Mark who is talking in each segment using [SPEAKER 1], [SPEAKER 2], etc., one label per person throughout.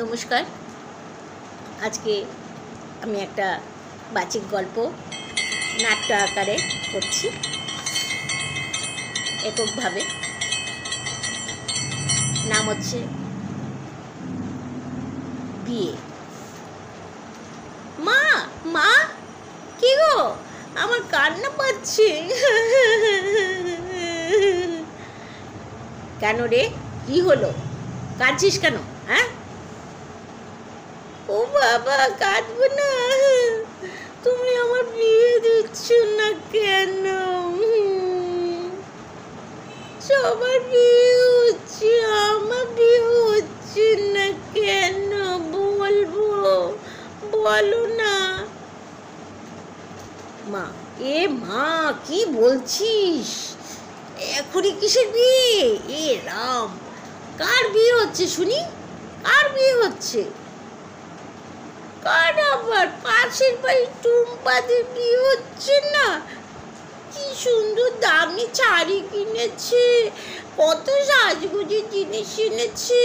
[SPEAKER 1] নমস্কার। আজকে আমি একটা বাচিক গল্প নাট্য আকারে করছি এককভাবে। নাম হচ্ছে বিয়ে। মা মা কি গো, আমার কান্না পাচ্ছে। কেন রে, কি হলো? কাঁদছিস কেন? হ্যাঁ? ও বাবা, কাঁদবো না। তুমি আমার বিয়ে দিচ্ছ না কেন? সবার বিয়ে হচ্ছে, আমার বিয়ে হচ্ছে না কেন? বলবো, বলো না। মা, এ মা কি বলছিস? এখনই কিসের বিয়ে? এ রাম, কার বিয়ে হচ্ছে শুনি? কার বিয়ে হচ্ছে? কার আবার? পাশের বাড়ি টুম্পাদের বিয়ে হচ্ছে না? কি সুন্দর দামি শাড়ি কিনেছে, কত সাজগুজের জিনিস এনেছে।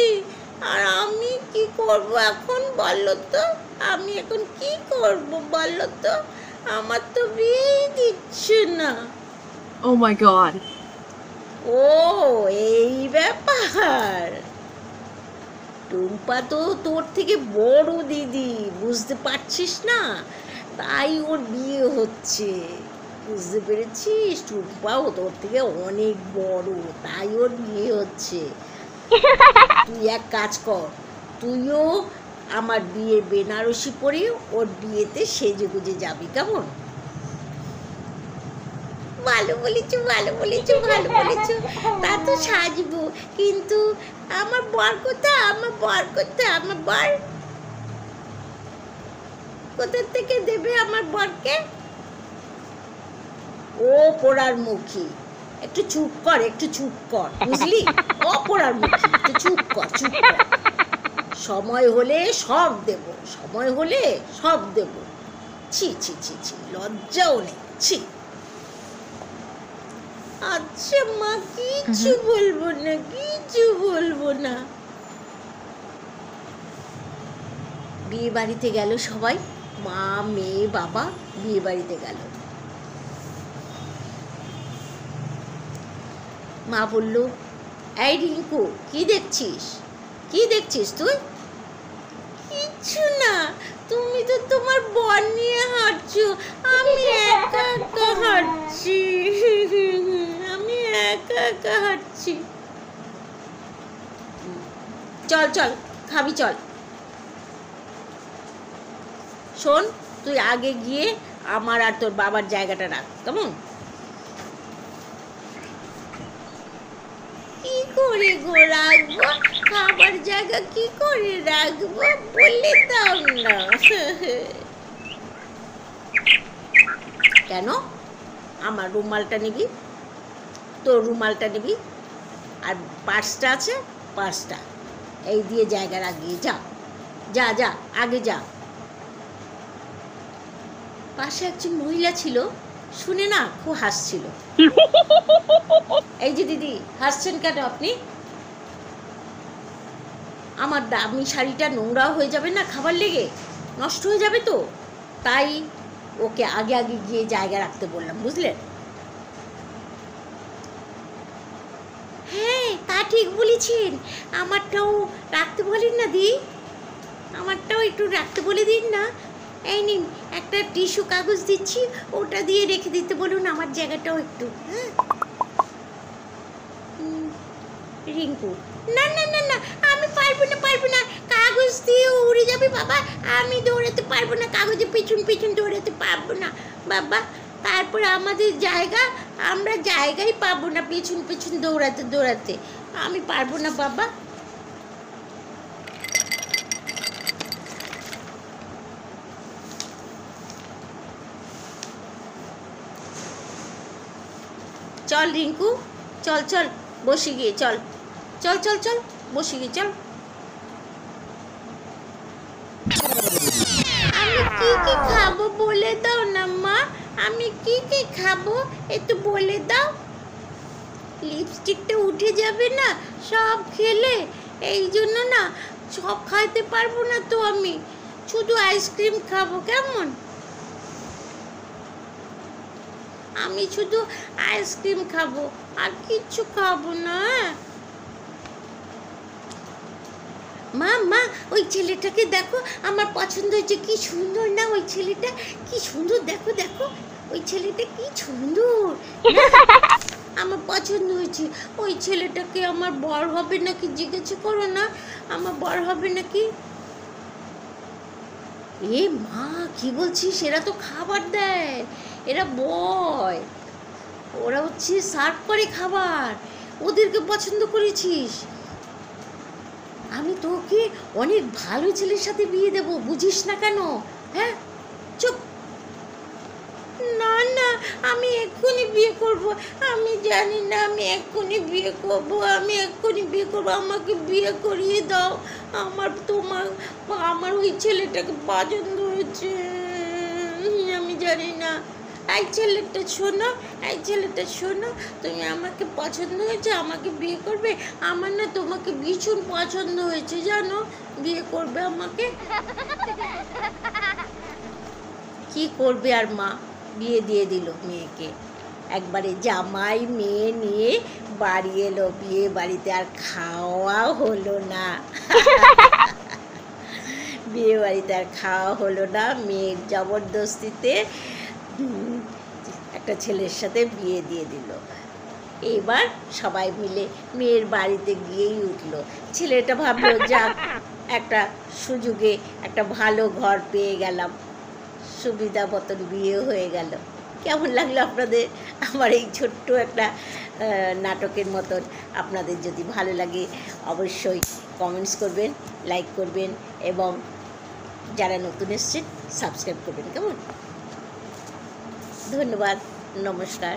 [SPEAKER 1] আর আমি কি করব এখন বলো তো? আমি এখন কি করব বলো তো? আমার তো বিয়েই দিচ্ছে না।
[SPEAKER 2] Oh my god.
[SPEAKER 1] ও এই ব্যাপার। টুম্পা তো তোর থেকে বড় দিদি, বুঝতে পারছিস না? তাই ওর বিয়ে হচ্ছে, বুঝতে পেরেছিস? টুম্পাও তোর থেকে অনেক বড়, তাই ওর বিয়ে হচ্ছে। তুই এক কাজ কর, তুইও আমার বিয়ের বেনারসি পরে ওর বিয়েতে সেজে গুজে যাবি, কেমন? ভালো বলেছো, ভালো বলেছো, ভালো বলেছো। তা তো সাজবো, কিন্তু আমার বর কোথায়? আমার বর কোথায়? আমার বর কোথা থেকে দেবে আমার বরকে? ও পোড়ার মুখী, একটু চুপ কর, একটু চুপ কর, বুঝলি? ও পোড়ার মুখী, একটু চুপ কর, চুপ কর। সময় হলে সব দেব, সময় হলে সব দেব। ছি ছি ছি ছি, লজ্জাও নেই, ছি। আচ্ছা মা, কিছু বলবো না, কিছু বলবো না। বিয়ে বাড়িতে গেল সবাই, মা মেয়ে বাবা বিয়ে বাড়িতে গেল। মা বলল, এই রিঙ্কু, কি দেখছিস? কি দেখছিস তুই? কিছু না, তুমি তো তোমার বর নিয়ে হাঁটছো, আমি একা একা হাঁটছি। আমি একা একা হাঁটছি। চল চল, খাবি চল। শোন, তুই আগে গিয়ে আমার আর তোর বাবার জায়গাটা রাখ, কেমন? কি করে গো রাখবো? খাবার জায়গা কি করে রাখবো বললে দাও না। কেন? আমার রুমালটা নিবি, তোর রুমালটা নিবি, আর পার্সটা আছে, পার্সটা এই দিয়ে জায়গা রাখিয়ে যা। যা যা, আগে যা। পাশে একজন মহিলা ছিল, শুনে না খুব হাসছিল। এই যে দিদি, হাসছেন কেন আপনি? আমার দামি শাড়িটা নোংরা হয়ে যাবে না খাবার লেগে? নষ্ট হয়ে যাবে তো, তাই ওকে আগে আগে গিয়ে জায়গা রাখতে বললাম, বুঝলেন? হ্যাঁ, তা ঠিক বলেছেন। আমারটাও রাখতে বলেন না দি, আমারটাও একটু রাখতে বলে দিন না। এই নিন, একটা টিস্যু কাগজ দিচ্ছি, ওটা দিয়ে রেখে দিতে বলুন আমার জায়গাটাও একটু। হ্যাঁ রিঙ্কু, না না না না, আমি পারবো না, পারবো না। কাগজ দিয়ে উড়ে যাবে বাবা, আমি দৌড়াতে পারবো না, কাগজে পিছন পিছন দৌড়াতে পারবো না বাবা। তারপর আমাদের জায়গা, আমরা জায়গায় পাবো না পিছন পিছন দৌড়াতে দৌড়াতে। আমি পারবো না বাবা। চল রিঙ্কু, চল চল, বসে গিয়ে চল, চল চল চল, বসে গিয়ে চল। আমি কি কি খাবো বলে দাও না মা, আমি কি কি খাবো একটু বলে দাও। লিপস্টিকটা উঠে যাবে না সব খেলে, এই জন্য না সব খাইতে পারবো না তো আমি, শুধু আইসক্রিম খাবো, কেমন? আমি শুধু আইসক্রিম খাবো, আর কিচ্ছু খাবো না। মা মা, ওই ছেলেটাকে দেখো, আমার পছন্দ হয়েছে। কি সুন্দর না ওই ছেলেটা, কি সুন্দর, দেখো দেখো ওই ছেলেটা কি সুন্দর না? আমার পছন্দ হয়েছে। ওই ছেলেটাকে আমার বর হবে নাকি জিজ্ঞেস করো না, আমার বর হবে নাকি? এ মা, কি বলছিস? এরা তো খাবার দেয়, এরা বয়, ওরা হচ্ছে সার্ভ করে খাবার, ওদেরকে পছন্দ করেছিস। আমি তোকে অনেক ভালো ছেলের সাথে বিয়ে দেবো, বুঝিস না কেন? হ্যাঁ, চুপ। না না, আমি এক্ষুনি বিয়ে করব। আমি জানি না, আমি এক্ষুনি বিয়ে করব, আমি এক্ষুনি বিয়ে করব। আমাকে বিয়ে করিয়ে দাও। আমার ওই ছেলেটাকে পছন্দ হয়েছে। আমি জানি না। এই ছেলেটা শোনো, এই ছেলেটা শোনো, তুমি আমাকে পছন্দ হয়েছে, আমাকে বিয়ে করবে? আমার না তোমাকে ভীষণ পছন্দ হয়েছে, জানো, বিয়ে করবে আমাকে? কি করবে আর মা, বিয়ে দিয়ে দিল মেয়েকে। একবারে জামাই মেয়ে নিয়ে বাড়ি এলো, বিয়ে বাড়িতে আর খাওয়া হলো না। বিয়ে বাড়িতে আর খাওয়া হলো না, মেয়ের জবরদস্তিতে একটা ছেলের সাথে বিয়ে দিয়ে দিল। এবার সবাই মিলে মেয়ের বাড়িতে গিয়েই উঠলো। ছেলেটা ভাবলো, যাক, একটা সুযোগে একটা ভালো ঘর পেয়ে গেলাম, সুবিধা মতন বিয়ে হয়ে গেল। কেমন লাগলো আপনাদের আমার এই ছোট্ট একটা নাটকের মতন? আপনাদের যদি ভালো লাগে অবশ্যই কমেন্টস করবেন, লাইক করবেন, এবং যারা নতুন এসছেন সাবস্ক্রাইব করবেন, কেমন? ধন্যবাদ, নমস্কার।